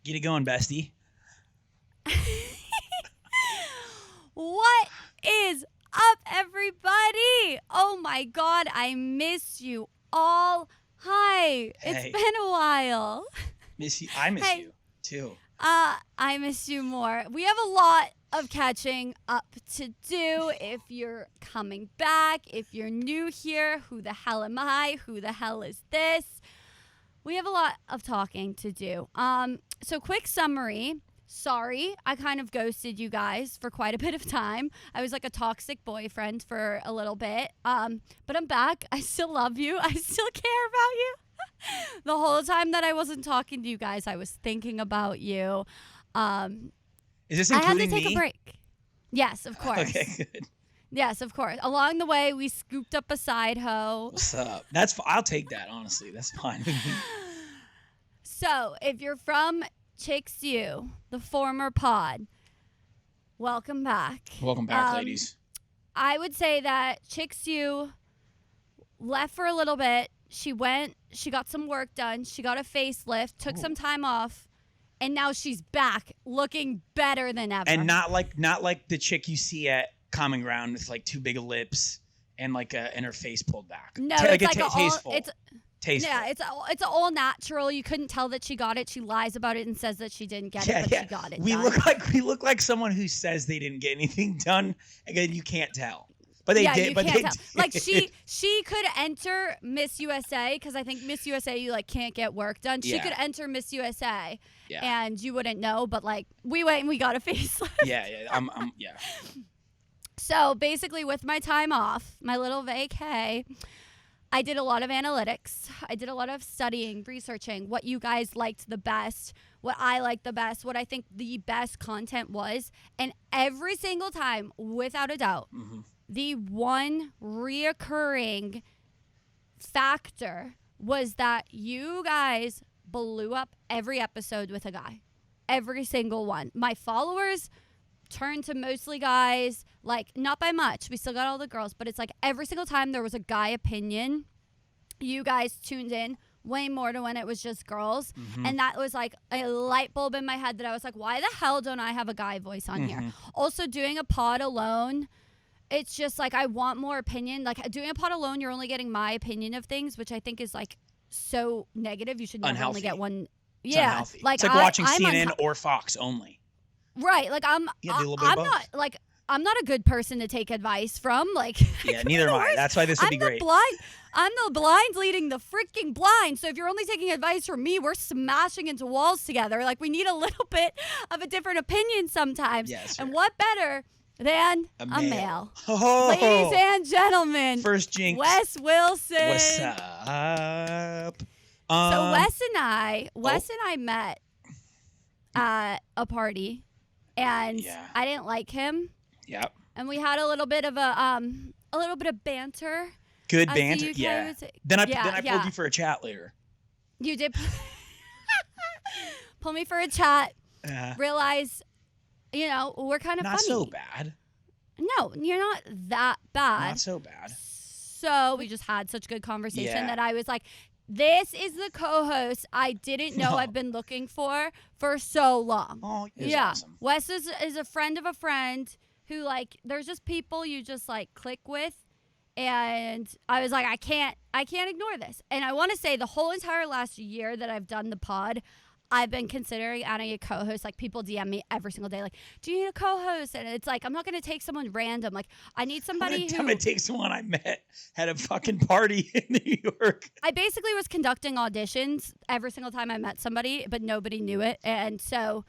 Get it going, bestie. What is up, everybody? Oh my God, I miss you all. Hi, it's Hey. been a while. Miss you. I miss Hey. you too. I miss you more. We have a lot of catching up to do. If you're coming back, if you're new here, who the hell am I? Who the hell is this? We have a lot of talking to do. So quick summary. Sorry, I kind of ghosted you guys for quite a bit of time. I was like a toxic boyfriend for a little bit. But I'm back. I still love you. I still care about you. The whole time that I wasn't talking to you guys, I was thinking about you. Is this I had including to take me? a break. Yes, of course. Okay, good. Yes, of course. Along the way, we scooped up a side hoe. What's up? I'll take that, honestly. That's fine with me. So, if you're from Chicks U, the former pod, welcome back. Welcome back, ladies. I would say that Chicks U left for a little bit. She went, she got some work done. She got a facelift, took some time off, and now she's back looking better than ever. And not like the chick you see at Common Ground with like too big of lips and and her face pulled back. No, like it's a like tasteful. tasteful. Yeah, it's all natural. You couldn't tell that she got it. She lies about it and says that she didn't get it, but she got it. We done. look like someone who says they didn't get anything done. Again, you can't tell. But they did. You But can't they tell. did. Like she could enter Miss USA because I think Miss USA you like can't get work done. She could enter Miss USA, and you wouldn't know. But like we went and we got a facelift. Yeah. Yeah. So basically, with my time off, my little vacay, I did a lot of analytics. I did a lot of studying, researching what you guys liked the best, what I liked the best, what I think the best content was. And every single time, without a doubt, the one reoccurring factor was that you guys blew up every episode with a guy. Every single one. My followers turned to mostly guys, like not by much. We still got all the girls, but it's like every single time there was a guy opinion, you guys tuned in way more to when it was just girls. And that was like a light bulb in my head that I was like, why the hell don't I have a guy voice on here? Also, doing a pod alone, it's just like I want more opinion. Like doing a pod alone, you're only getting my opinion of things, which I think is like so negative. You should never Unhealthy. only get one. It's Yeah, unhealthy. like it's like watching I'm CNN or Fox only. Right, like I'm not a good person to take advice from. Like, Yeah, neither am I. That's why this would be great. I'm the blind leading the freaking blind. So if you're only taking advice from me, we're smashing into walls together. Like we need a little bit of a different opinion sometimes. Yes, and what better than a male? Oh, Ladies and gentlemen, first jinx. Wes Wilson. What's up? So Wes and I met at a party, and I didn't like him. Yep. And we had a little bit of banter. Good banter. Yeah. Then I pulled you for a chat later. You did pull me for a chat. Realize, we're kind of not funny. so bad. No, you're not that bad. Not so bad. So we just had such good conversation that I was like, this is the co-host I didn't know I've been looking for so long. Oh, awesome. Wes is a friend of a friend who, like, there's just people you just, like, click with. And I was like, I can't ignore this. And I want to say the whole entire last year that I've done the pod, I've been considering adding a co-host. Like, people DM me every single day, like, do you need a co-host? And it's like, I'm not going to take someone random. Like, I need somebody I'm going to take someone I met at a fucking party in New York. I basically was conducting auditions every single time I met somebody, but nobody knew it. And so,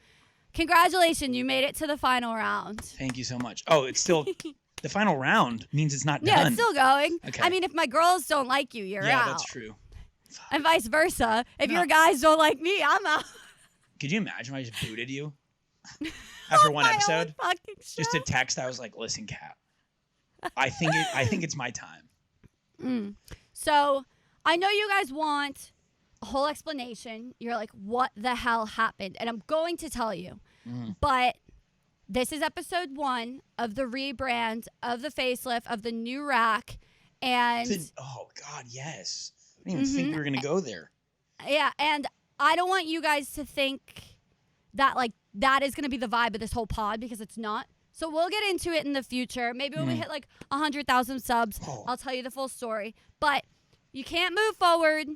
congratulations, you made it to the final round. Thank you so much. Oh, it's still... The final round means it's not done. Yeah, it's still going. Okay. I mean, if my girls don't like you, you're out. Yeah, that's true. And vice versa. If your guys don't like me, I'm out. Could you imagine if I just booted you after one episode? Just a text. I was like, "Listen, Kat, I think it's my time." So I know you guys want a whole explanation. You're like, "What the hell happened?" And I'm going to tell you, but. This is episode 1 of the rebrand, of the facelift, of the new rack, and... Oh, God, yes. I didn't even think we were going to go there. Yeah, and I don't want you guys to think that like that is going to be the vibe of this whole pod because it's not. So we'll get into it in the future. Maybe when we hit like 100,000 subs, I'll tell you the full story. But you can't move forward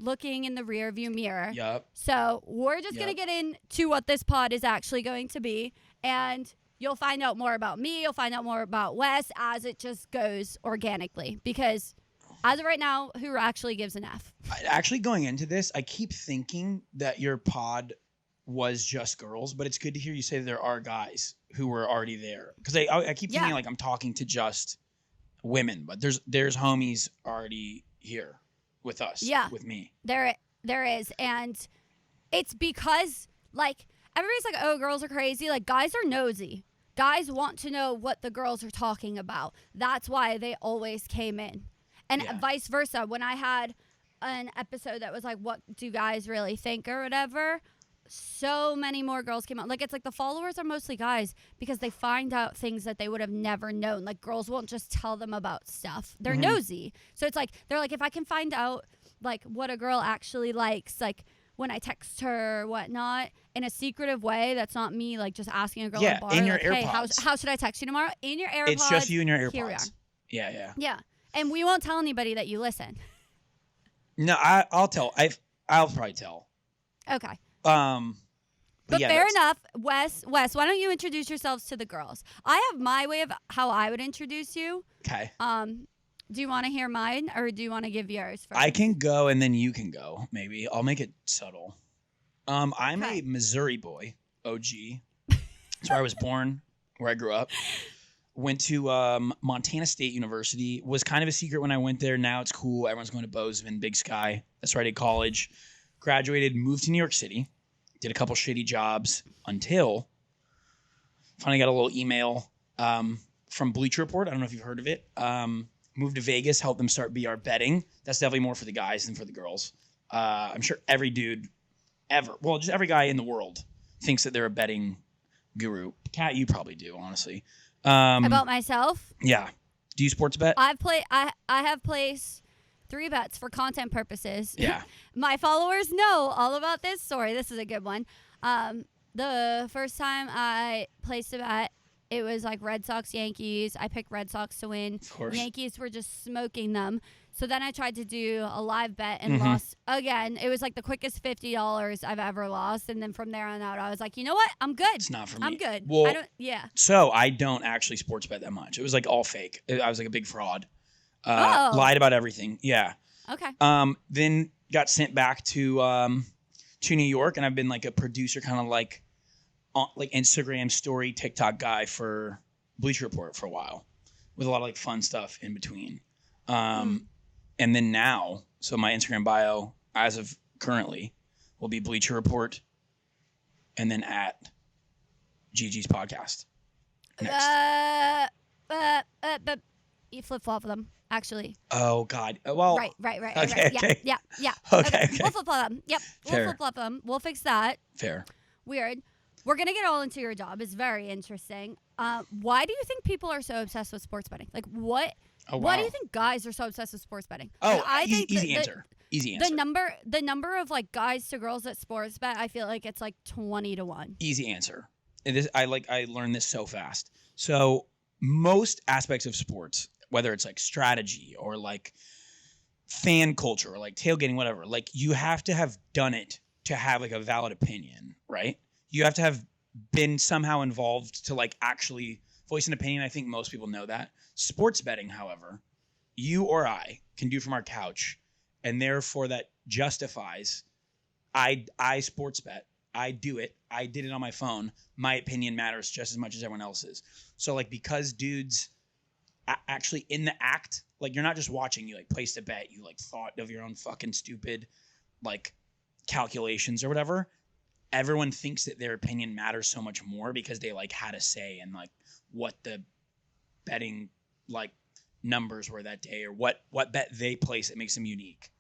looking in the rearview mirror. Yep. So we're just going to get into what this pod is actually going to be. And you'll find out more about me. You'll find out more about Wes as it just goes organically. Because as of right now, who actually gives an F? Actually, going into this, I keep thinking that your pod was just girls, but it's good to hear you say there are guys who were already there. Because I keep thinking like I'm talking to just women, but there's homies already here with us, with me. There is. And it's because, like, everybody's like, oh, girls are crazy. Like, guys are nosy. Guys want to know what the girls are talking about. That's why they always came in. And vice versa. When I had an episode that was like, what do guys really think or whatever, so many more girls came out. Like, it's like the followers are mostly guys because they find out things that they would have never known. Like, girls won't just tell them about stuff. They're nosy. So it's like, they're like, if I can find out, like, what a girl actually likes, like, when I text her or whatnot, in a secretive way, that's not me, like, just asking a girl at a bar, in your like, AirPods. hey, how should I text you tomorrow? In your AirPods. It's just you and your AirPods. Here we are. Yeah. Yeah. And we won't tell anybody that you listen. No, I'll tell. I'll probably tell. Okay. But yeah, fair enough. Wes, why don't you introduce yourselves to the girls? I have my way of how I would introduce you. Okay. Do you want to hear mine or do you want to give yours first? I can go and then you can go. Maybe I'll make it subtle. I'm a Missouri boy, OG. That's where I was born, where I grew up. Went to Montana State University. Was kind of a secret when I went there. Now it's cool. Everyone's going to Bozeman, Big Sky. That's where I did college. Graduated, moved to New York City. Did a couple shitty jobs until finally got a little email from Bleacher Report. I don't know if you've heard of it. Moved to Vegas, helped them start BR betting. That's definitely more for the guys than for the girls. I'm sure every dude just every guy in the world thinks that they're a betting guru. Kat, you probably do, honestly. About myself? Yeah. Do you sports bet? I have placed 3 bets for content purposes. Yeah. My followers know all about this story. This is a good one. The first time I placed a bet, it was like Red Sox, Yankees. I picked Red Sox to win. Of course. Yankees were just smoking them. So then I tried to do a live bet and lost again. It was like the quickest $50 I've ever lost. And then from there on out, I was like, you know what? I'm good. It's not for me. I'm good. Well, So I don't actually sports bet that much. It was like all fake. I was like a big fraud. Lied about everything. Yeah. Okay. Then got sent back to New York, and I've been like a producer, kind of like Instagram story, TikTok guy for Bleacher Report for a while, with a lot of like fun stuff in between. And then now, so my Instagram bio, as of currently, will be Bleacher Report, and then at Gigi's podcast. Next. But you flip-flop them, actually. Oh, God. Well. Right. Okay. Yeah. Okay. We'll flip-flop them. Yep. Fair. We'll flip-flop them. We'll fix that. Fair. Weird. We're going to get all into your job. It's very interesting. Why do you think people are so obsessed with sports betting? Like, what? Oh, wow. Why do you think guys are so obsessed with sports betting? Oh, I think easy answer. Easy answer. The number of like guys to girls at sports bet, I feel like it's like 20 to 1. Easy answer. I learned this so fast. So most aspects of sports, whether it's like strategy or like fan culture or like tailgating, whatever, like you have to have done it to have like a valid opinion, right? You have to have been somehow involved to like actually voice an opinion. I think most people know that. Sports betting, however, you or I can do from our couch, and therefore that justifies I sports bet. I do it. I did it on my phone. My opinion matters just as much as everyone else's. So like because dudes actually in the act, like you're not just watching, you like placed a bet, you like thought of your own fucking stupid like calculations or whatever. Everyone thinks that their opinion matters so much more because they like had a say in like what the betting like numbers were that day or what bet they place that makes them unique,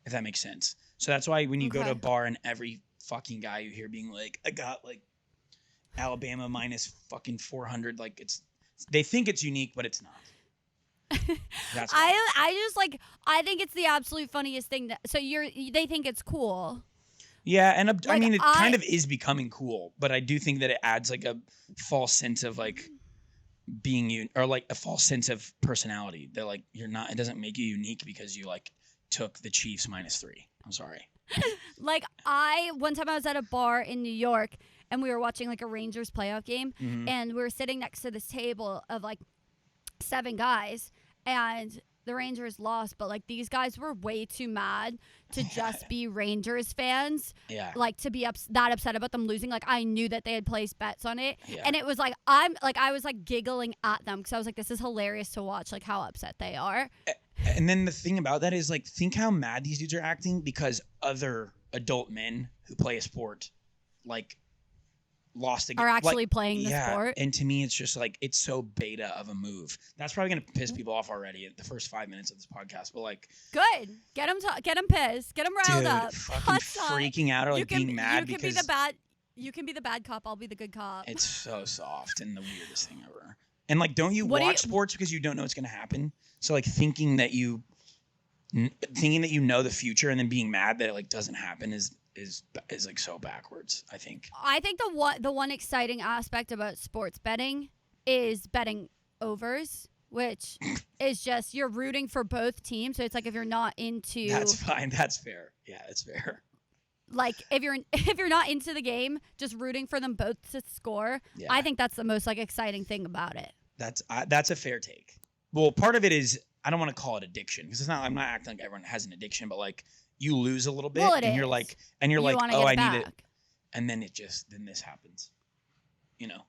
if that makes sense. So that's why when you go to a bar and every fucking guy you hear being like, I got like Alabama minus fucking 400, like they think it's unique, but it's not. That's I just like, I think it's the absolute funniest thing so they think it's cool. Yeah, and I Like, mean, it kind of is becoming cool, but I do think that it adds like a false sense of like being you, or like a false sense of personality that like you're not. It doesn't make you unique because you like took the Chiefs -3. I'm sorry. Like, one time I was at a bar in New York and we were watching like a Rangers playoff game, Mhm. and we were sitting next to this table of like 7 guys, and the Rangers lost, but like these guys were way too mad to just be Rangers fans. Yeah. Like, to be that upset about them losing. Like, I knew that they had placed bets on it. Yeah. And it was like, I was like giggling at them because I was like, this is hilarious to watch, like how upset they are. And then the thing about that is like, think how mad these dudes are acting because other adult men who play a sport like lost again. Are actually like, playing the sport. And to me, it's just like, it's so beta of a move. That's probably going to piss people off already at the first 5 minutes of this podcast. But like, Good. Get them pissed. Get them riled dude, up. fucking freaking out or like being mad you because you can be the bad cop. I'll be the good cop. it's so soft and the weirdest thing ever. And like, don't you What watch sports because you don't know what's going to happen? So like thinking that you know the future and then being mad that it like doesn't happen is like so backwards, I think. I think the one exciting aspect about sports betting is betting overs, which is just you're rooting for both teams. So it's like, if you're not into That's fine. That's fair. Yeah, that's fair. Like, if you're not into the game, just rooting for them both to score. Yeah. I think that's the most like exciting thing about it. That's a fair take. Well, part of it is, I don't want to call it addiction because I'm not acting like everyone has an addiction, but like you lose a little bit and you're like, oh, I need it. And then then this happens, you know?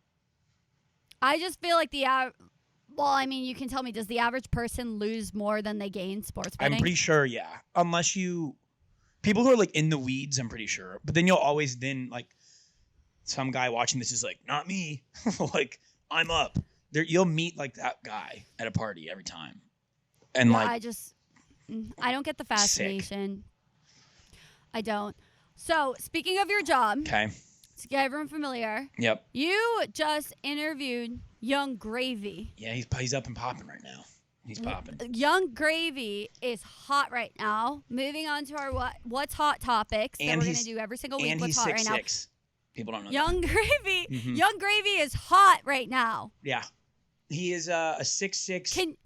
I just feel like well, I mean, you can tell me, does the average person lose more than they gain sports betting? I'm pretty sure, yeah. Unless people who are like in the weeds, I'm pretty sure. But then you'll always like some guy watching this is like, not me. Like, I'm up. You'll meet like that guy at a party every time. And yeah, like, I don't get the fascination. I don't. So, speaking of your job, okay, to get everyone familiar, yep, you just interviewed Young Gravy. Yeah, he's up and popping right now. He's popping. Young Gravy is hot right now. Moving on to our what's hot topics that we're gonna do every single week. And what's he's hot 6'6". right now? People don't know. Young that. Gravy. Mhm. Young Gravy is hot right now. Yeah, he is a 6'6". Can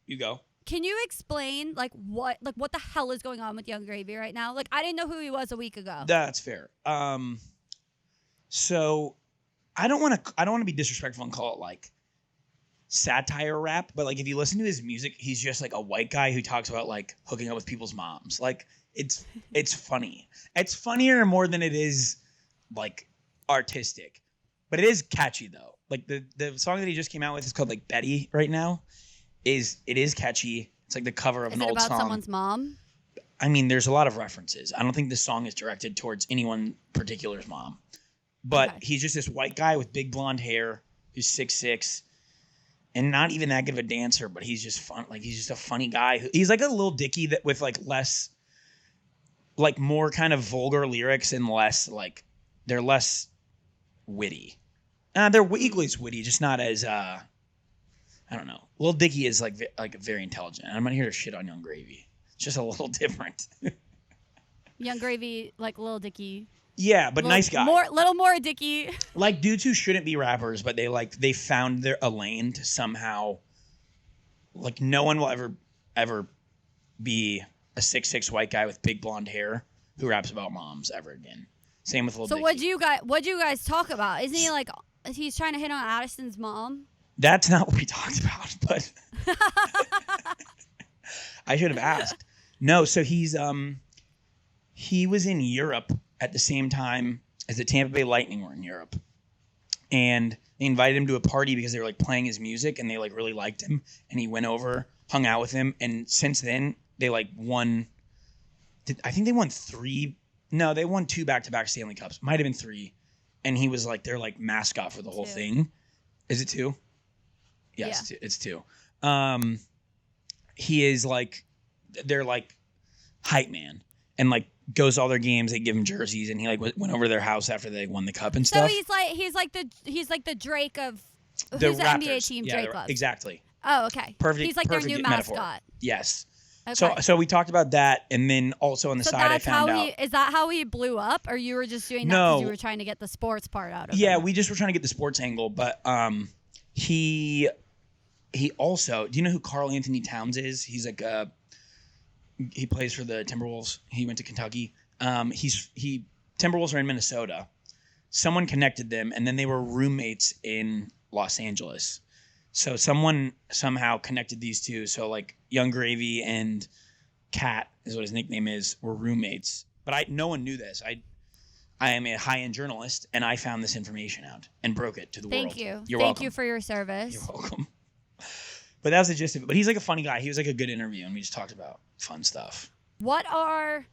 you go? Can you explain what the hell is going on with Young Gravy right now? Like, I didn't know who he was a week ago. That's fair. So I don't want to be disrespectful and call it like satire rap, but like if you listen to his music, he's just like a white guy who talks about like hooking up with people's moms. Like it's funny. It's funnier more than it is like artistic, but it is catchy though. Like the song that he just came out with is called like Betty right now. It is catchy. It's like the cover of an old song. Is it about someone's mom? I mean, there's a lot of references. I don't think this song is directed towards anyone particular's mom. But He's just this white guy with big blonde hair who's 6'6", and not even that good of a dancer, but he's just fun. Like, he's just a funny guy. He's like a Lil Dicky that with like less, like more kind of vulgar lyrics and less like, they're less witty. They're equally as witty, just not as I don't know. Lil Dicky is like very intelligent. I'm not here to shit on Young Gravy. It's just a little different. Young Gravy, like Lil Dicky. Yeah, but nice guy. Little more Dicky. Like dudes who shouldn't be rappers, but they found a lane to somehow. Like no one will ever be a 6'6" white guy with big blonde hair who raps about moms ever again. Same with Lil Dicky. So what'd you guys talk about? Isn't he like he's trying to hit on Addison's mom? That's not what we talked about, but I should have asked. No, so he was in Europe at the same time as the Tampa Bay Lightning were in Europe. And they invited him to a party because they were like playing his music and they like really liked him. And he went over, hung out with him. And since then they like won, I think they won 3. No, they won 2 back-to-back Stanley Cups. Might've been 3. And he was like their like mascot for the whole thing. Is it 2? Yes, yeah. It's 2. He is like, they're like hype man and like goes to all their games. They give him jerseys and he like went over to their house after they won the cup and stuff. So he's like the Drake of the who's the NBA team yeah, Drake loves. Exactly. Oh, okay. Perfect. He's like their new metaphor. mascot. Yes. Okay. So we talked about that, and then also on the So side I that's found how out. he is that how he blew up, or you were just doing that because you No. were trying to get the sports part out of Yeah, him? we just were trying to get the sports angle, but he also, do you know who Karl Anthony Towns is? He's like he plays for the Timberwolves. He went to Kentucky. Timberwolves are in Minnesota. Someone connected them, and then they were roommates in Los Angeles. So someone somehow connected these two. So like Young Gravy and Cat is what his nickname is, were roommates. But no one knew this. I am a high-end journalist, and I found this information out and broke it to the world. Thank you. You're Thank welcome. you for your service. You're welcome. But that was the gist of it. But he's like a funny guy. He was like a good interview, and we just talked about fun stuff. What are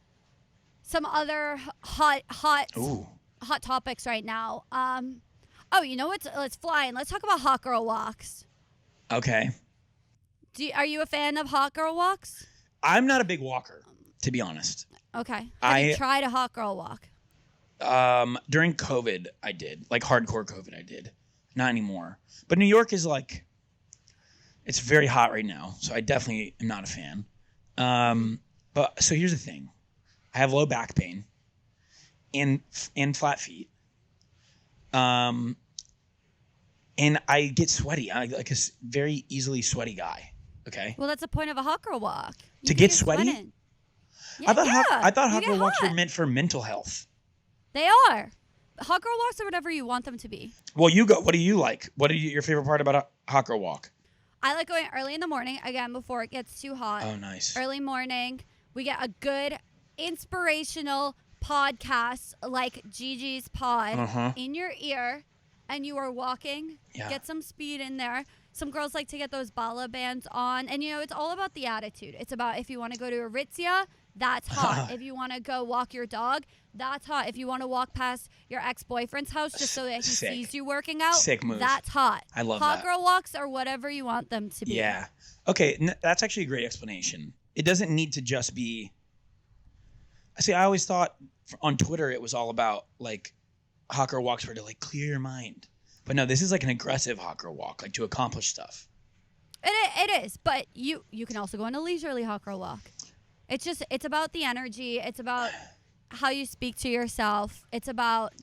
some other hot Ooh. topics right now? You know what? Let's fly and let's talk about hot girl walks. Okay. Are you a fan of hot girl walks? I'm not a big walker, to be honest. Okay. Have you tried a hot girl walk? During COVID, I did. Like hardcore COVID, I did. Not anymore. But New York is like, it's very hot right now, so I definitely am not a fan. But so here's the thing. I have low back pain and flat feet. And I get sweaty. I'm like a very easily sweaty guy. Okay. Well, that's the point of a hot girl walk. To get sweaty? Yeah, I thought hot you girl get walks were hot. meant for mental health. They are. Hot girl walks are whatever you want them to be. Well, you go. What do you like? What are your favorite part about a hot girl walk? I like going early in the morning, again, before it gets too hot. Oh, nice. Early morning. We get a good inspirational podcast like Gigi's pod in your ear, and you are walking. Yeah. Get some speed in there. Some girls like to get those bala bands on. And, it's all about the attitude. It's about if you want to go to Aritzia, that's hot. If you want to go walk your dog, that's hot. If you want to walk past your ex-boyfriend's house just so that he sees you working out, sick move. That's hot. I love hot that. girl walks are whatever you want them to be. Yeah. Okay, that's actually a great explanation. It doesn't need to just be... See, I always thought on Twitter it was all about, like, hot girl walks were to, like, clear your mind. But no, this is like an aggressive hot girl walk, like to accomplish stuff. It is, but you can also go on a leisurely hot girl walk. It's about the energy. It's about how you speak to yourself. It's about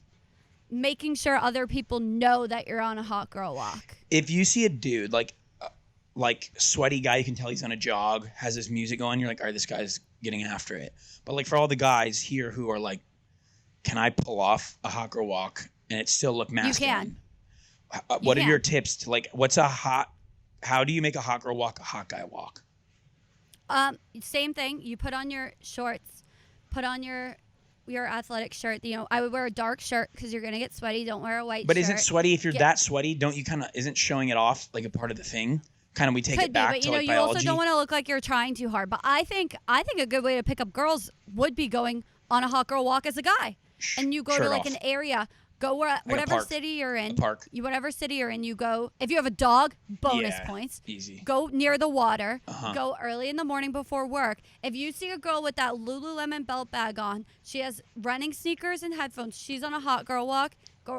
making sure other people know that you're on a hot girl walk. If you see a dude, like sweaty guy, you can tell he's on a jog, has his music going, you're like, all right, this guy's getting after it. But like for all the guys here who are like, can I pull off a hot girl walk and it still look masculine? You can. What are your tips to like, how do you make a hot girl walk a hot guy walk? Same thing. You put on your shorts, put on your athletic shirt. I would wear a dark shirt because you're going to get sweaty. Don't wear a white shirt. But isn't sweaty, if you're that sweaty, don't you isn't showing it off like a part of the thing? Kind of we take it back to like biology. You also don't want to look like you're trying too hard. But I think a good way to pick up girls would be going on a hot girl walk as a guy. And you go to like an area. Go whatever city you're in. Park. Whatever city you're in, you go. If you have a dog, bonus points. Easy. Go near the water. Go early in the morning before work. If you see a girl with that Lululemon belt bag on, she has running sneakers and headphones, she's on a hot girl walk,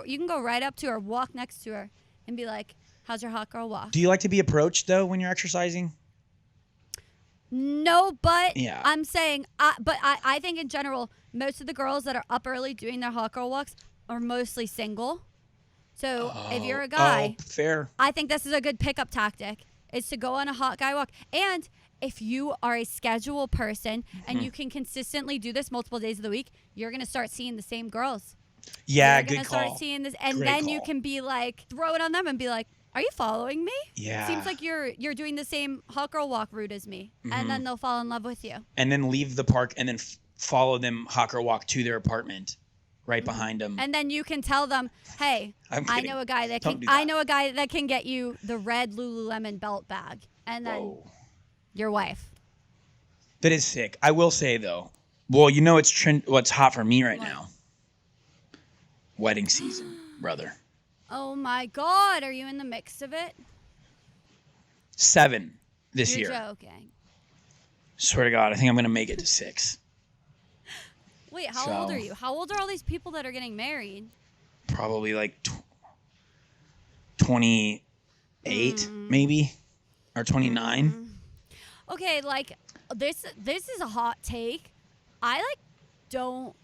you can go right up to her, walk next to her, and be like, how's your hot girl walk? Do you like to be approached, though, when you're exercising? No, but yeah. I'm saying, I think in general, most of the girls that are up early doing their hot girl walks are mostly single. So if you're a guy, fair. I think this is a good pickup tactic, is to go on a hot guy walk. And if you are a schedule person and you can consistently do this multiple days of the week, you're going to start seeing the same girls. Yeah, you're good call. Start seeing this, and Great then call. you can be like, throw it on them and be like, are you following me? Yeah. Seems like you're doing the same hot girl walk route as me. And then they'll fall in love with you. And then leave the park and then follow them hot girl walk to their apartment right behind them. And then you can tell them, hey, I know a guy that can get you the red Lululemon belt bag. And then your wife. That is sick. I will say though, well, what's hot for me right now? Wedding season, brother. Oh my God, are you in the mix of it? 7 this year. You're joking. Swear to God, I think I'm going to make it to 6. Wait, how old are you? How old are all these people that are getting married? Probably like 28, maybe, or 29. Okay, like this is a hot take. I like don't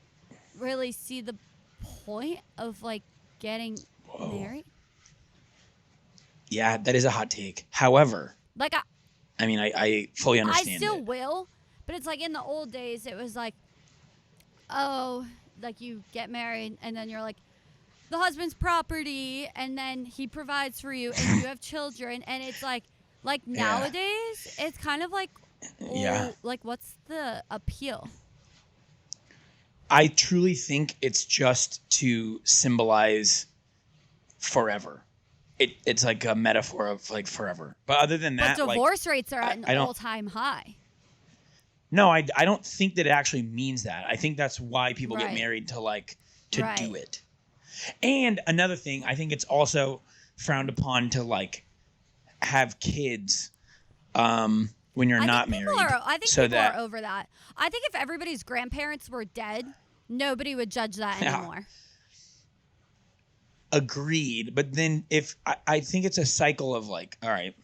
really see the point of like getting married. Yeah, that is a hot take. However, Like I mean, I fully understand. I still will, but it's like in the old days, it was like, oh, like you get married and then you're like the husband's property, and then he provides for you, and you have children, and it's like nowadays, it's kind of like, like what's the appeal? I truly think it's just to symbolize forever. It's like a metaphor of like forever. But other than that, but divorce rates are at an all-time high. No, I don't think that it actually means that. I think that's why people get married to do it. And another thing, I think it's also frowned upon to like have kids when you're not married. I think people are over that. I think if everybody's grandparents were dead, nobody would judge that anymore. Agreed. But then I think it's a cycle of like, all right,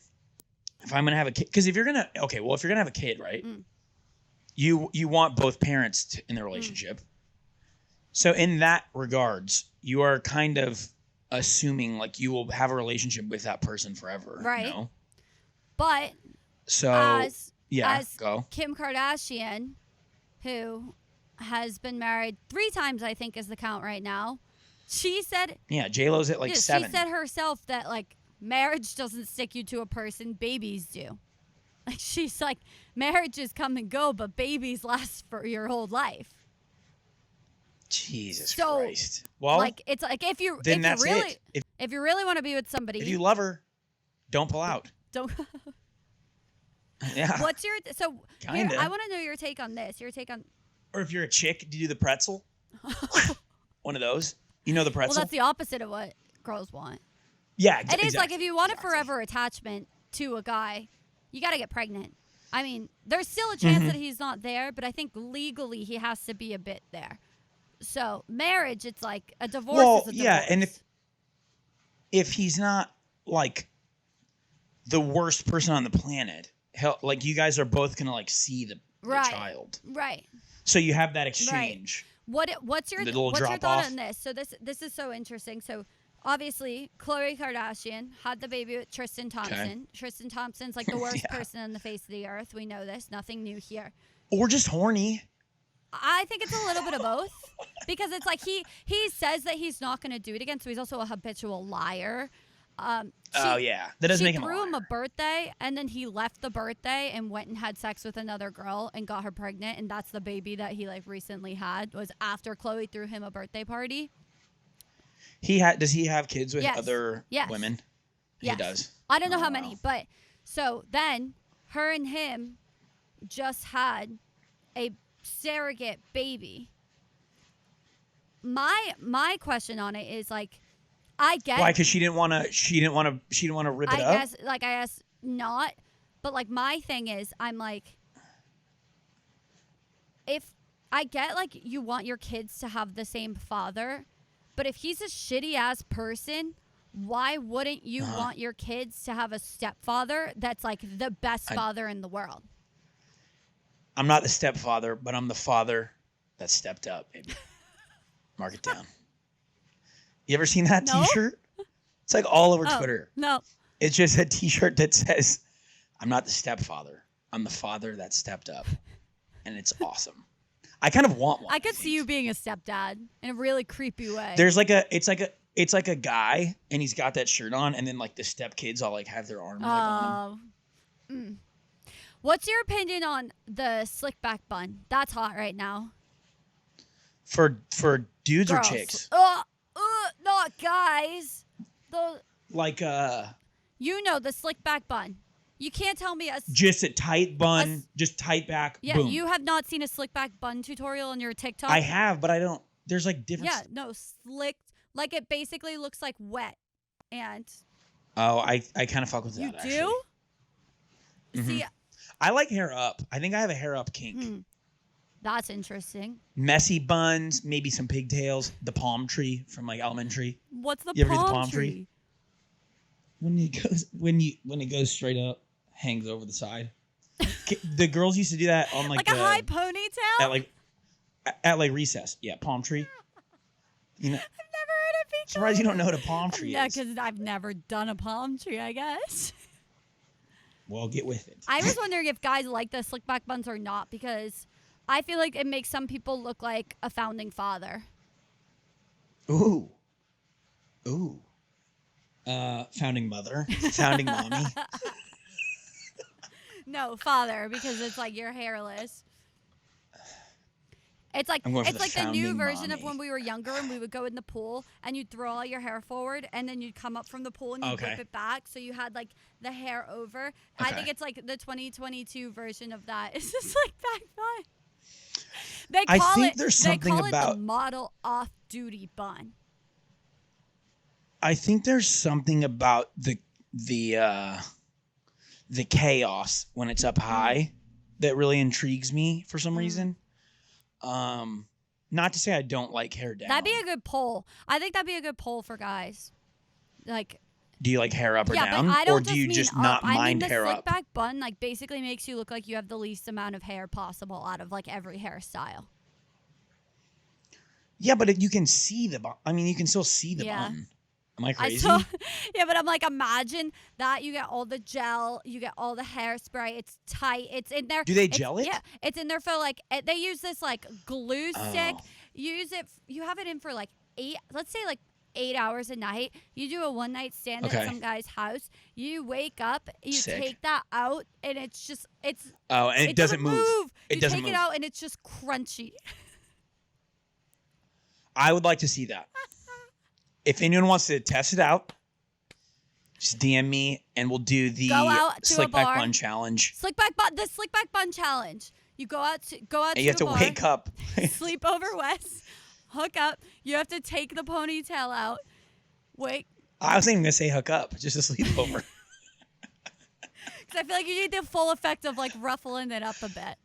if I'm going to have a kid, because if you're going to have a kid, right, you want both parents in the relationship. So in that regards, you are kind of assuming like you will have a relationship with that person forever. Right. You know? But so as go. Kim Kardashian, who has been married 3 times, I think is the count right now. She said, J-Lo's at like 7. She said herself that like marriage doesn't stick you to a person, babies do. Like she's like, marriages come and go, but babies last for your whole life. Jesus Christ. Well, like it's like if you really want to be with somebody, if you love her, don't pull out. Don't. Yeah. What's your I want to know your take on this. Your take on. Or if you're a chick, do you do the pretzel? One of those. You know the pretzel? Well, that's the opposite of what girls want. Yeah, it is like if you want a forever attachment to a guy, you got to get pregnant. I mean, there's still a chance that he's not there, but I think legally he has to be a bit there. So marriage, it's like a divorce. Well, is a divorce. And if he's not like the worst person on the planet, like you guys are both gonna like see the child, right? So you have that exchange. Right. What's your thought on this? So this is so interesting. So obviously, Khloe Kardashian had the baby with Tristan Thompson. Okay. Tristan Thompson's like the worst person on the face of the earth. We know this. Nothing new here. Or just horny. I think it's a little bit of both, because it's like he says that he's not going to do it again, so he's also a habitual liar. That doesn't make him a liar. She threw him a birthday, and then he left the birthday and went and had sex with another girl and got her pregnant, and that's the baby that he like recently had, was after Khloe threw him a birthday party. Does he have kids with other women? Yes. He does. I don't know how many, but so then her and him just had a surrogate baby. My question on it is like, I get why, because she didn't want to rip it up. I guess not, but like my thing is, I'm like, if I get like you want your kids to have the same father, but if he's a shitty ass person, why wouldn't you want your kids to have a stepfather that's like the best father in the world? I'm not the stepfather, but I'm the father that stepped up, baby. Mark it down. You ever seen that T-shirt? It's like all over Twitter. No. It's just a T-shirt that says, I'm not the stepfather. I'm the father that stepped up. And it's awesome. I kind of want one. I could see you being a stepdad in a really creepy way. There's like it's like a guy, and he's got that shirt on, and then like the stepkids all like have their arms like on him. What's your opinion on the slick back bun? That's hot right now. For dudes Girls. Or chicks? Not guys. You know the slick back bun. You can't tell me just a tight bun, just tight back. Yeah, boom. You have not seen a slick back bun tutorial on your TikTok? I have, but I don't. There's like different. Yeah, no, slicked. Like it basically looks like wet, and. Oh, I kind of fuck with that. You do? Mm-hmm. See. I like hair up. I think I have a hair up kink. That's interesting. Messy buns, maybe some pigtails. The palm tree from like elementary. What's the you ever palm do the palm tree? When it goes straight up, hangs over the side. The girls used to do that on like a high ponytail. At like recess. Yeah, palm tree. You know, I've never heard it before. surprised you don't know what a palm tree Yeah, is. because I've never done a palm tree, I guess. Well, get with it. I was wondering if guys like the slick back buns or not, because I feel like it makes some people look like a founding father. Ooh. Founding mother, founding mommy. No, father, because it's like you're hairless. It's like the new version of when we were younger and we would go in the pool and you'd throw all your hair forward and then you'd come up from the pool and you'd whip it back, so you had like the hair over. Okay. I think it's like the 2022 version of that. It's just like back bun. They call it the model off-duty bun. I think there's something about the chaos when it's up high that really intrigues me for some reason. Not to say I don't like hair down. That'd be a good poll. I think that'd be a good poll for guys. Like, do you like hair up or down? But I don't or do you just not mind hair up? The slick back bun like basically makes you look like you have the least amount of hair possible out of like every hairstyle. Yeah, but you can see the bun. I mean, you can still see the bun. Am I crazy? Yeah, but I'm like, imagine that you get all the gel, you get all the hairspray. It's tight. It's in there. Do they gel it? Yeah, it's in there for like. They use this like glue stick. You use it. You have it in for like 8. Let's say like 8 hours a night. You do a one-night stand at some guy's house. You wake up. You take that out, and it's just and it doesn't move. It doesn't move. You take it out, and it's just crunchy. I would like to see that. If anyone wants to test it out, just DM me and we'll do the slick back bun challenge. The slick back bun challenge. You go out to and you have to wake up. Sleep over Wes. Hook up. You have to take the ponytail out. Wake. I was even gonna say hook up, just to sleep over. Because I feel like you need the full effect of like ruffling it up a bit.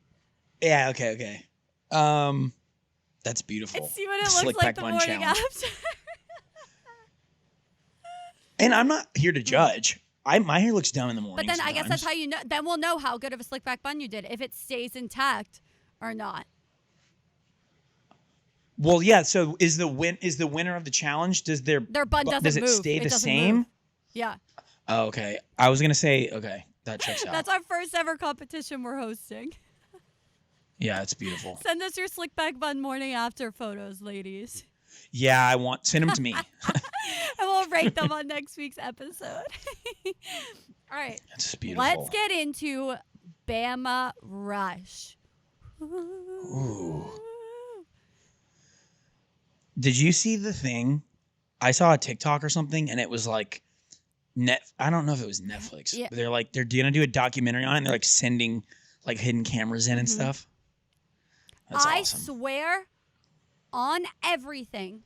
Yeah. Okay. That's beautiful. And see what it looks like the morning after. And I'm not here to judge. My hair looks dumb in the morning. But then sometimes. I guess that's how you know. Then we'll know how good of a slick back bun you did, if it stays intact or not. Well, yeah. So is the winner of the challenge? Does their bun doesn't move? Does it stay the same? Move. Yeah. Oh, okay. I was gonna say that checks out. That's our first ever competition we're hosting. Yeah, it's beautiful. Send us your slick back bun morning after photos, ladies. Yeah, send them to me. And we'll rate them on next week's episode. All right. That's beautiful. Let's get into Bama Rush. Ooh. Did you see the thing? I saw a TikTok or something, and it was like I don't know if it was Netflix. Yeah. But they're gonna do a documentary on it, and they're like sending like hidden cameras in and stuff. That's awesome. I swear on everything,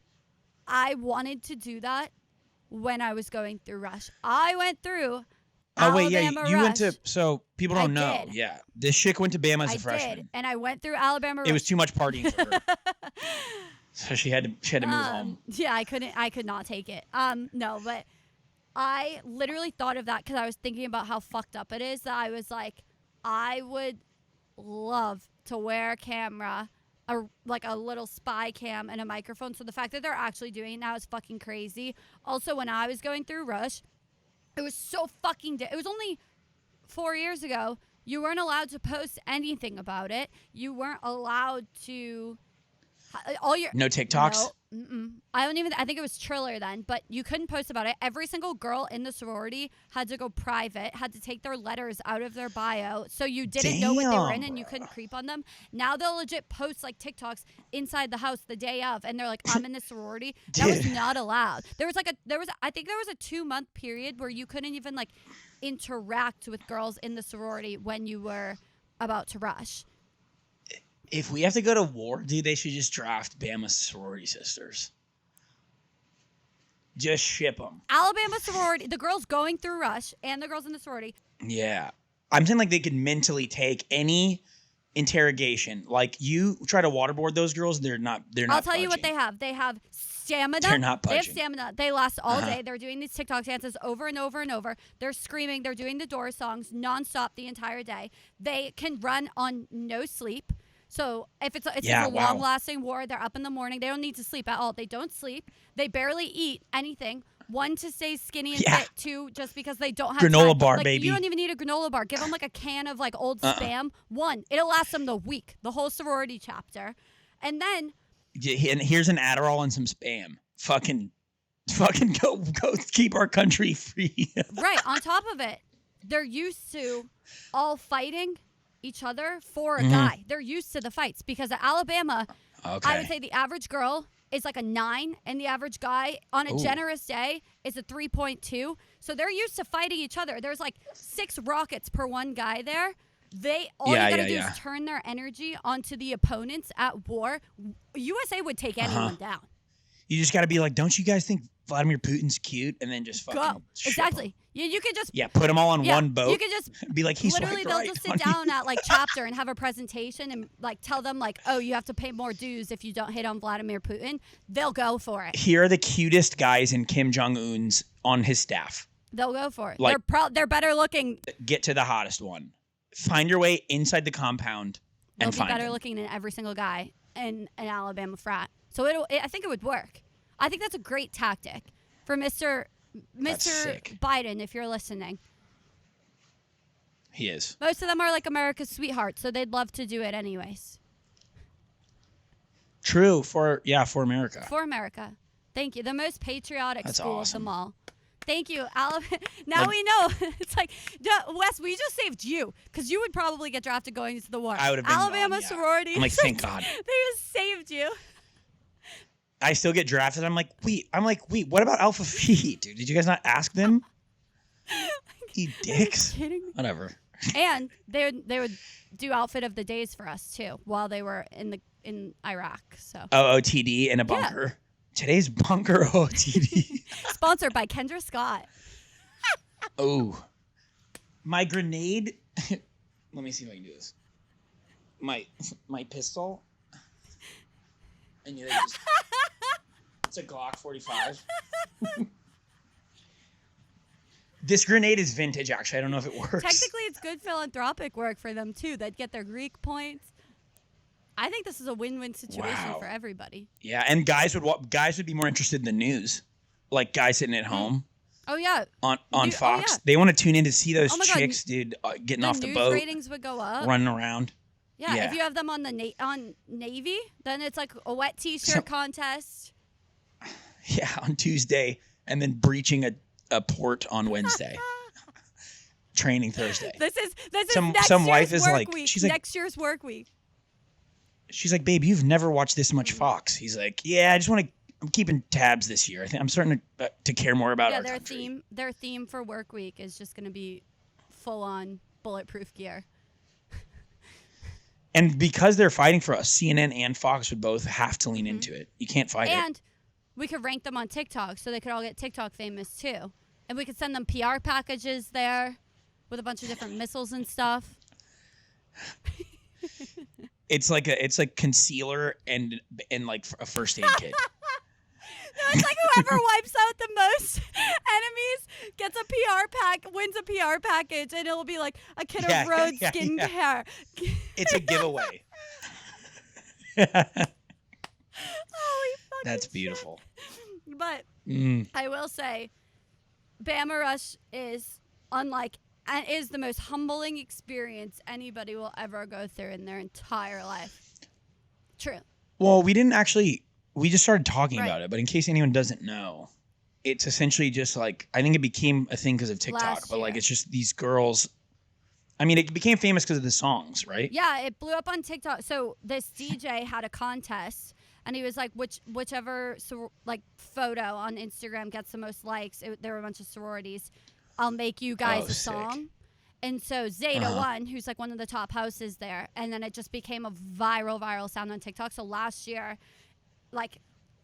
I wanted to do that when I was going through Rush. I went through Alabama Rush. You went to, so people don't know. Did. Yeah. This chick went to Bama as a freshman. Did, and I went through Alabama Rush. It was too much partying for her. So she had to move home. Yeah, I could not take it. No, but I literally thought of that because I was thinking about how fucked up it is, that I was like, I would love to wear a camera, like a little spy cam and a microphone. So the fact that they're actually doing it now is fucking crazy. Also, when I was going through Rush, it was so fucking it was only 4 years ago. You weren't allowed to post anything about it. You weren't allowed to no TikToks. No, I think it was Triller then, but you couldn't post about it. Every single girl in the sorority had to go private, had to take their letters out of their bio, so you didn't know what they were in and you couldn't creep on them. Now they'll legit post like TikToks inside the house the day of, and they're like, I'm in this sorority. That was not allowed. I think there was a 2-month period where you couldn't even like interact with girls in the sorority when you were about to rush. If we have to go to war, dude, they should just draft Bama's sorority sisters. Just ship them. Alabama sorority, the girls going through Rush and the girls in the sorority. Yeah. I'm saying like they could mentally take any interrogation. Like you try to waterboard those girls, they're not. I'll tell you what budging. they have. They have stamina. They're not They have budging. stamina. They last all Uh-huh. day. They're doing these TikTok dances over and over and over. They're screaming. They're doing the Doors songs nonstop the entire day. They can run on no sleep. So if it's Yeah, a wow. long-lasting war, they're up in the morning. They don't need to sleep at all. They don't sleep. They barely eat anything. One, to stay skinny and Yeah. fit. Two, just because they don't have Granola time. bar, Like, baby. You don't even need a granola bar. Give them like a can of like old Spam. One, it'll last them the week, the whole sorority chapter. And then And here's an Adderall and some Spam. Fucking go keep our country free. right, on top of it, they're used to all fighting each other for a guy. They're used to the fights because at Alabama, Okay. I would say the average girl is like a 9 and the average guy on a Ooh. generous day is a 3.2. So they're used to fighting each other. There's like 6 rockets per one guy there. All you gotta do is turn their energy onto the opponents at war. USA would take anyone down. You just got to be like, don't you guys think Vladimir Putin's cute? And then just fucking Go. ship Exactly. 'em. You could just Put them all on one boat. You could just be like, he's literally swiped they'll right just on sit you. down at like chapter and have a presentation and like tell them like, oh, you have to pay more dues if you don't hit on Vladimir Putin. They'll go for it. Here are the cutest guys in Kim Jong-un's on his staff. They'll go for it. Like- They're better looking. Get to the hottest one. Find your way inside the compound They'll and be find better him. looking than every single guy in an Alabama frat. So I think it would work. I think that's a great tactic for Mr. sick. Biden, if you're listening. He is. Most of them are like America's sweethearts, so they'd love to do it anyways. True for America. For America. Thank you. The most patriotic That's school awesome. of them all. Thank you, Alabama. Now Like- we know. It's like, Wes, we just saved you because you would probably get drafted going into the war. I would have been Alabama gone, yeah. sorority. I'm like, thank God. They just saved you. I still get drafted. I'm like, wait, what about Alpha Phi, dude? Did you guys not ask them? You dicks. Kidding me? Whatever. And they would do outfit of the days for us too while they were in Iraq. So OOTD in a bunker. Today's bunker OOTD. sponsored by Kendra Scott. Oh. My grenade. Let me see if I can do this. My pistol. And you just, it's a Glock 45. This grenade is vintage, actually. I don't know if it works. Technically, it's good philanthropic work for them too. They'd get their Greek points. I think this is a win-win situation Wow. for everybody. Yeah, and guys would be more interested in the news, like guys sitting at home Oh yeah, on Oh, Fox. yeah. They want to tune in to see those Oh my God, chicks, dude, getting the off the news boat, ratings would go up. running around. Yeah, Yeah. if you have them on the on Navy, then it's like a wet T-shirt So- contest. Yeah, on Tuesday, and then breaching a port on Wednesday. Training Thursday. This is Some- next some year's wife is work like- week. she's like- next year's work week. She's like, babe, you've never watched this much Fox. He's like, yeah, I'm keeping tabs this year. I think I'm starting to care more about Yeah, our their country. their theme for work week is just going to be full on bulletproof gear. And because they're fighting for us, CNN and Fox would both have to lean into it. You can't fight it. And we could rank them on TikTok so they could all get TikTok famous too. And we could send them PR packages there with a bunch of different missiles and stuff. It's like concealer and like a first aid kit. No, it's like whoever wipes out the most enemies gets a wins a PR package, and it'll be like a kit Yeah, of Road yeah, skincare. It's a giveaway. Holy fucking That's shit. beautiful. But I will say, Bama Rush is unlike and is the most humbling experience anybody will ever go through in their entire life. True. Well, we just started talking Right. about it, but in case anyone doesn't know, it's essentially just like, I think it became a thing because of TikTok, Last but like year. it's just these girls. I mean, it became famous because of the songs, right? Yeah, it blew up on TikTok. So this DJ had a contest, and he was like, whichever photo on Instagram gets the most likes. There were a bunch of sororities. I'll make you guys Oh, a sick. song. And so Zeta 1, who's like one of the top houses there, and then it just became a viral sound on TikTok. So last year, like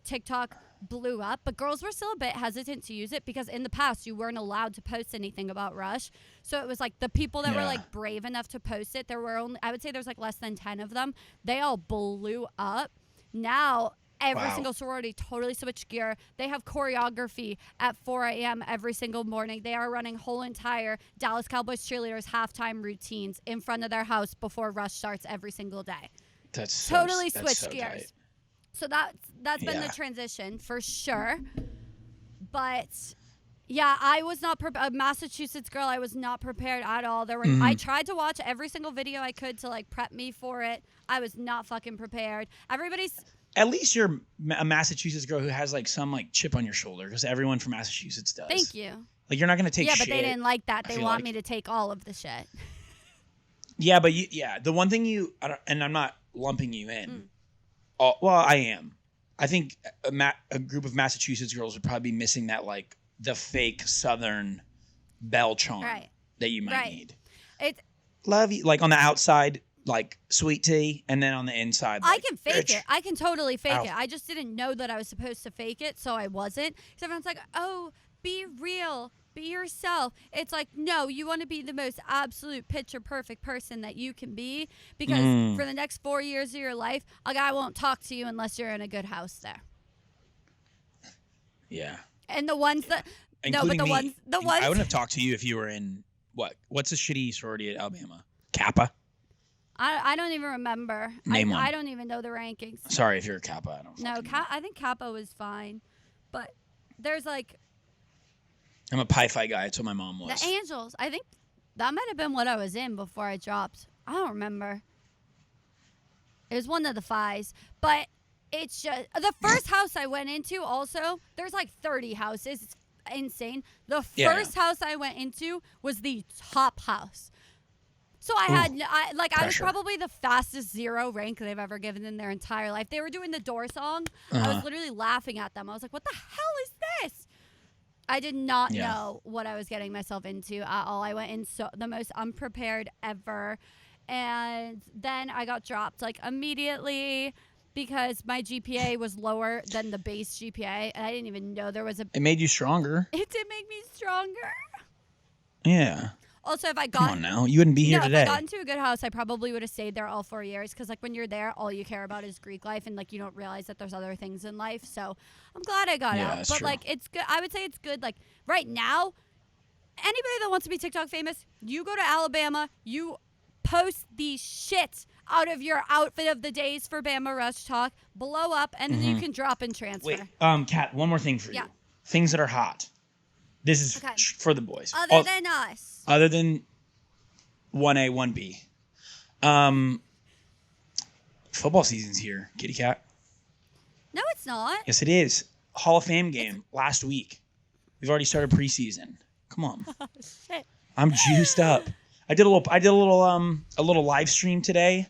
TikTok blew up, but girls were still a bit hesitant to use it because in the past you weren't allowed to post anything about Rush. So it was like the people that were like brave enough to post it, there were only, I would say there's like less than 10 of them. They all blew up. Now every single sorority totally switched gear. They have choreography at 4 a.m. every single morning. They are running whole entire Dallas Cowboys cheerleaders halftime routines in front of their house before Rush starts every single day. That's totally so, switched gears. Tight. So that's been the transition for sure. But yeah, I was not a Massachusetts girl. I was not prepared at all. I tried to watch every single video I could to like prep me for it. I was not fucking prepared. At least you're a Massachusetts girl who has like some like chip on your shoulder because everyone from Massachusetts does. Thank you. Like you're not gonna take shit. Yeah, but they didn't like that. They want me to take all of the shit. Yeah, but the one thing and I'm not lumping you in. Oh, well, I am. I think a group of Massachusetts girls would probably be missing that like the fake Southern bell charm that you might need. Love you, like on the outside, like sweet tea, and then on the inside, like, I can fake it. I can totally fake it. I just didn't know that I was supposed to fake it, so I wasn't. Because everyone's like, "Oh, be real, be yourself." It's like, no, you want to be the most absolute picture perfect person that you can be. Because for the next 4 years of your life, a guy won't talk to you unless you're in a good house there. Yeah. And the ones that Including the me. ones I wouldn't have talked to you if you were in what's a shitty sorority at Alabama? Kappa? I don't even remember. Name one. I don't even know the rankings. Sorry if you're a Kappa. I don't know. I think Kappa was fine. But there's like I'm a Pi Phi guy. That's what my mom was. The Angels. I think that might have been what I was in before I dropped. I don't remember. It was one of the Phis. But it's just the first house I went into also, there's like 30 houses. It's insane. The first house I went into was the top house. So I was probably the fastest 0 rank they've ever given in their entire life. They were doing the Door song. I was literally laughing at them. I was like, what the hell is this? I did not know what I was getting myself into at all. I went in the most unprepared ever. And then I got dropped like immediately because my GPA was lower than the base GPA. And I didn't even know there was a... It made you stronger. It did make me stronger. Yeah. Also, if I got... Come on now. You wouldn't be here today. If I got into a good house, I probably would have stayed there all 4 years. Because, like, when you're there, all you care about is Greek life. And, like, you don't realize that there's other things in life. So, I'm glad I got out. But, like, it's good. I would say it's good. Like, right now, anybody that wants to be TikTok famous, you go to Alabama, you post the shit out of your outfit of the days for Bama Rush Talk, blow up, and then you can drop and transfer. Wait, Kat, one more thing for you. Things that are hot. This is for the boys. Other than us. Other than 1A, 1B. Football season's here, kitty cat. No, it's not. Yes, it is. Hall of Fame game last week. We've already started preseason. Come on. Oh, shit. I'm juiced up. I did a little live stream today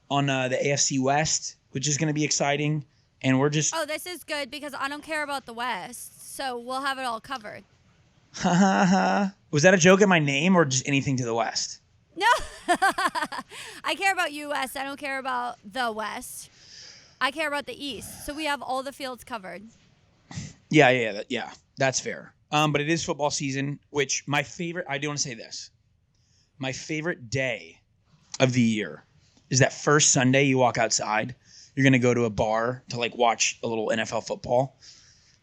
on the AFC West, which is going to be exciting. And we're just... Oh, this is good because I don't care about the West. So we'll have it all covered. Was that a joke at my name or just anything to the West? No. I care about U.S. I don't care about the West. I care about the East. So we have all the fields covered. Yeah. That's fair. But it is football season, which I do want to say this. My favorite day of the year is that first Sunday you walk outside. You're going to go to a bar to like watch a little NFL football.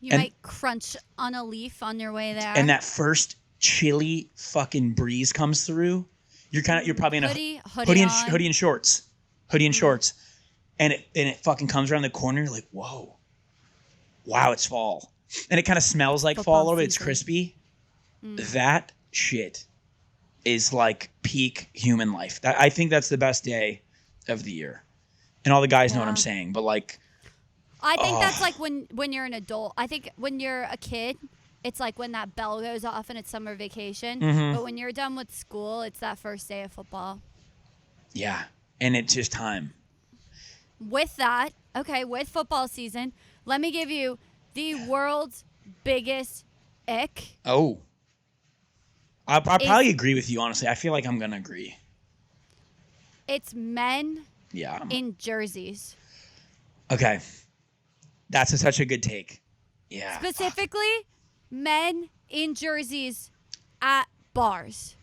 You might crunch on a leaf on your way there. And that first chilly fucking breeze comes through. You're probably in a hoodie and shorts. And it fucking comes around the corner. You're like, whoa. Wow, it's fall. And it kind of smells like fall a little bit. It's crispy. That shit is like peak human life. I think that's the best day of the year. And all the guys know what I'm saying. But like... I think that's like when you're an adult. I think when you're a kid, it's like when that bell goes off and it's summer vacation. But when you're done with school, it's that first day of football. Yeah. And it's just time. With that, with football season, let me give you the world's biggest ick. Oh. I'll probably agree with you, honestly. I feel like I'm going to agree. It's men in jerseys. Okay. That's such a good take. Yeah. Specifically, men in jerseys at bars.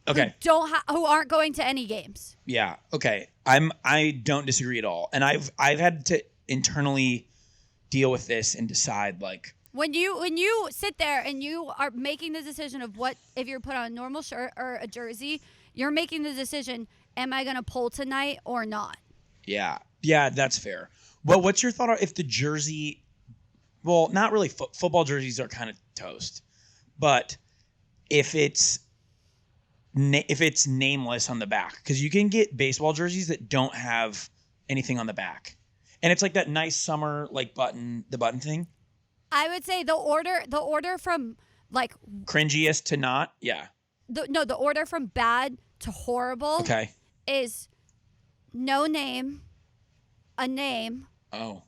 Okay. Who aren't going to any games. Yeah. Okay. I don't disagree at all. And I've had to internally deal with this and decide like when you sit there and you are making the decision of what if you're put on a normal shirt or a jersey, you're making the decision, am I going to pull tonight or not? Yeah. Yeah, that's fair. Well, what's your thought if the jersey well, not really football jerseys are kind of toast. But if it's nameless on the back, because you can get baseball jerseys that don't have anything on the back, and it's like that nice summer like button thing. I would say the order from like cringiest to not, yeah. The order from bad to horrible. Okay. Is no name, a name. Oh.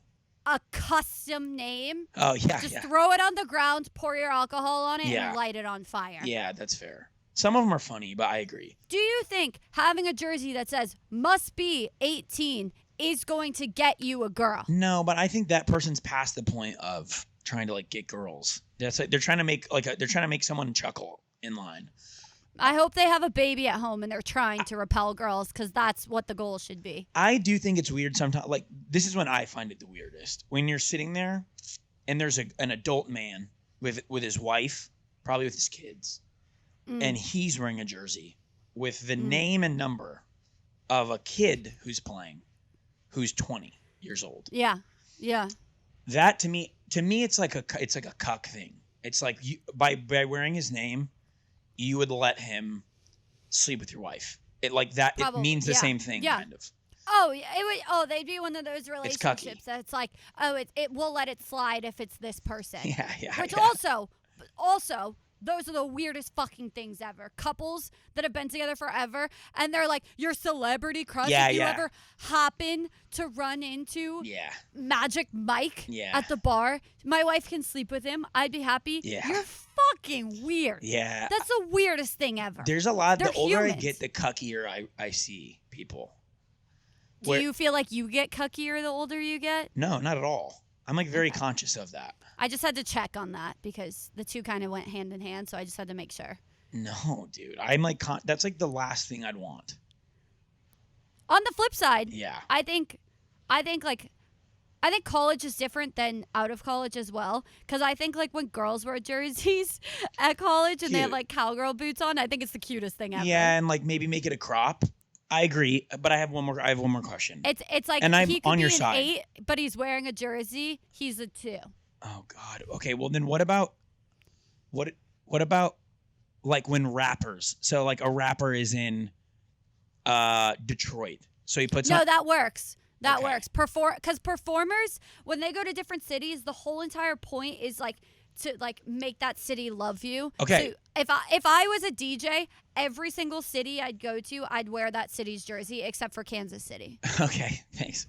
A custom name. Oh yeah. Just throw it on the ground, pour your alcohol on it, and light it on fire. Yeah, that's fair. Some of them are funny, but I agree. Do you think having a jersey that says must be 18 is going to get you a girl? No, but I think that person's past the point of trying to like get girls. That's like they're trying to make someone chuckle in line. I hope they have a baby at home and they're trying to repel girls because that's what the goal should be. I do think it's weird sometimes. Like this is when I find it the weirdest. When you're sitting there and there's an adult man with his wife, probably with his kids, and he's wearing a jersey with the name and number of a kid who's playing, who's 20 years old. Yeah. Yeah. That to me it's like a cuck thing. It's like you, by wearing his name, you would let him sleep with your wife. It like that. Probably, it means the same thing, kind of. Oh, it would. Oh, they'd be one of those relationships that's like, oh, it will let it slide if it's this person. Yeah, yeah. Which also, those are the weirdest fucking things ever. Couples that have been together forever, and they're like, your celebrity crush. Yeah, if you ever happen to run into Magic Mike at the bar, my wife can sleep with him. I'd be happy. Yeah. You're fucking weird. Yeah. That's the weirdest thing ever. There's a lot. They're the older humans. I get, the cuckier I see people. Do you feel like you get cuckier the older you get? No, not at all. I'm like very conscious of that. I just had to check on that because the two kind of went hand in hand, so I just had to make sure. No, dude. I'm like that's like the last thing I'd want. On the flip side, I think college is different than out of college as well, because I think like when girls wear jerseys at college and they have like cowgirl boots on, I think it's the cutest thing ever. Yeah, and like maybe make it a crop. I agree, but I have one more question. It's like and I'm he could on be your an side. 8, but he's wearing a jersey. He's a 2. Oh God. Okay. Well, then what about like when rappers? So like a rapper is in Detroit, so he puts on. No, that works. That works. Because performers, when they go to different cities, the whole entire point is like to like make that city love you. Okay. So if I was a DJ, every single city I'd go to, I'd wear that city's jersey, except for Kansas City. Okay, thanks.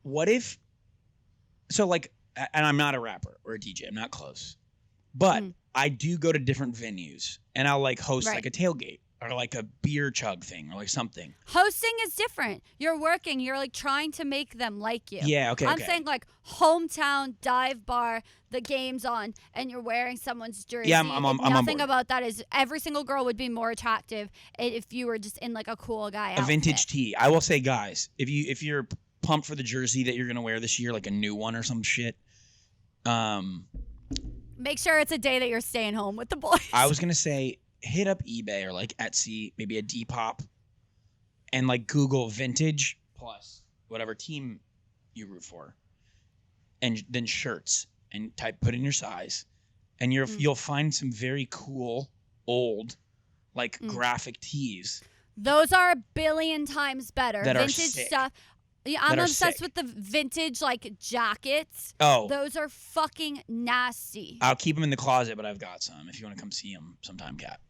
What if? So like, and I'm not a rapper or a DJ. I'm not close, but I do go to different venues, and I'll like host like a tailgate or like a beer chug thing or like something. Hosting is different. You're working. You're like trying to make them like you. Yeah. Okay. I'm saying like hometown dive bar. The game's on, and you're wearing someone's jersey. Yeah, I'm on Nothing board. about that is every single girl would be more attractive if you were just in like a cool guy outfit. A vintage tee. I will say, guys, if you're pumped for the jersey that you're gonna wear this year, like a new one or some shit, make sure it's a day that you're staying home with the boys. I was gonna say hit up eBay or like Etsy, maybe a Depop, and like Google vintage plus whatever team you root for, and then shirts. And put in your size, and you'll find some very cool old, like graphic tees. Those are a billion times better. That vintage are sick. stuff. Yeah, I'm obsessed with the vintage like jackets. Oh, those are fucking nasty. I'll keep them in the closet, but I've got some. If you want to come see them sometime, Kat.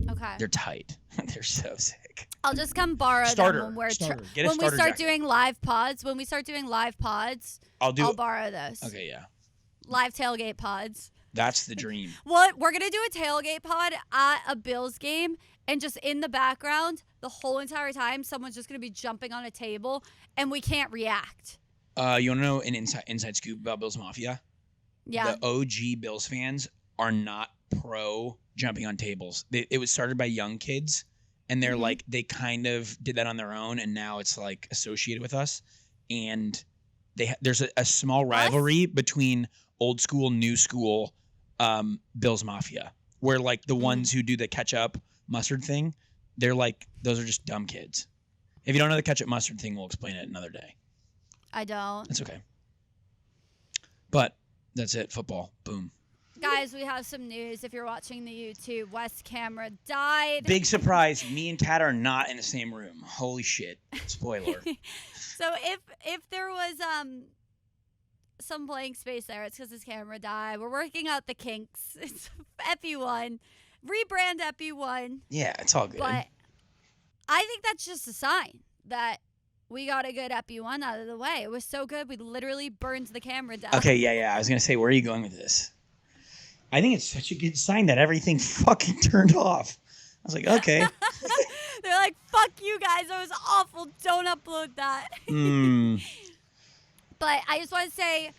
Okay. They're tight. They're so sick. I'll just come borrow them when Get a when we starter start jacket. doing live pods. When we start doing live pods, I'll borrow those. Okay, yeah. Live tailgate pods. That's the dream. What we're gonna do a tailgate pod at a Bills game, and just in the background, the whole entire time, someone's just gonna be jumping on a table, and we can't react. You want to know an inside scoop about Bills Mafia? Yeah. the OG Bills fans are not pro jumping on tables. It was started by young kids, and they're like, they kind of did that on their own, and now it's like associated with us. And there's a small rivalry between old school, new school Bills Mafia, where like the ones who do the ketchup mustard thing, they're like, those are just dumb kids. If you don't know the ketchup mustard thing, we'll explain it another day. I don't. That's okay. But that's it. Football. Boom. Guys, we have some news. If you're watching the YouTube, Wes' camera died. Big surprise. Me and Kat are not in the same room. Holy shit. Spoiler. So if there was some blank space there, it's because his camera died. We're working out the kinks. It's Ep.1. Rebrand Ep.1. Yeah, it's all good. But I think that's just a sign that we got a good Ep.1 out of the way. It was so good, we literally burned the camera down. Okay, yeah. I was going to say, where are you going with this? I think it's such a good sign that everything fucking turned off. I was like, okay. They're like, fuck you guys. That was awful. Don't upload that. But I just want to say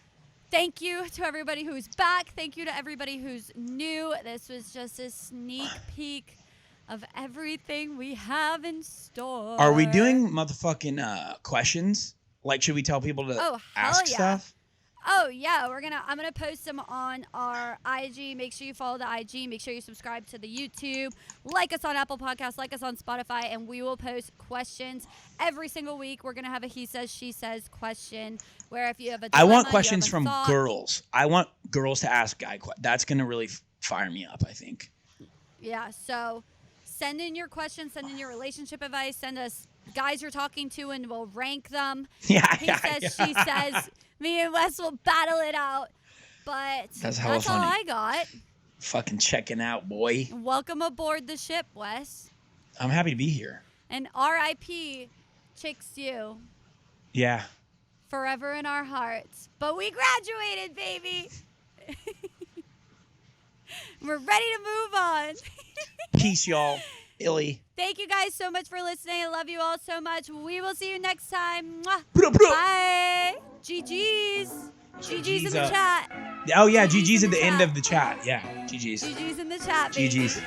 thank you to everybody who's back. Thank you to everybody who's new. This was just a sneak peek of everything we have in store. Are we doing motherfucking questions? Like, should we tell people to ask stuff? Oh yeah, I'm gonna post them on our IG. Make sure you follow the IG. Make sure you subscribe to the YouTube. Like us on Apple Podcasts. Like us on Spotify, and we will post questions every single week. We're gonna have a he says she says question where if you have a dilemma, I want questions from thought, girls. I want girls to ask guy questions. That's gonna really fire me up, I think. Yeah. So send in your questions. Send in your relationship advice. Send us guys you're talking to, and we'll rank them. He says, she says. Me and Wes will battle it out. But that's all I got. Fucking checking out, boy. Welcome aboard the ship, Wes. I'm happy to be here. And R.I.P. Chicks U. Yeah. Forever in our hearts. But we graduated, baby. We're ready to move on. Peace, y'all. Illy. Thank you guys so much for listening. I love you all so much. We will see you next time. Mwah. Bye. GG's. GG's in the chat. Oh, yeah. GG's at the end of the chat. Yeah. GG's. GG's in the chat, baby. GG's.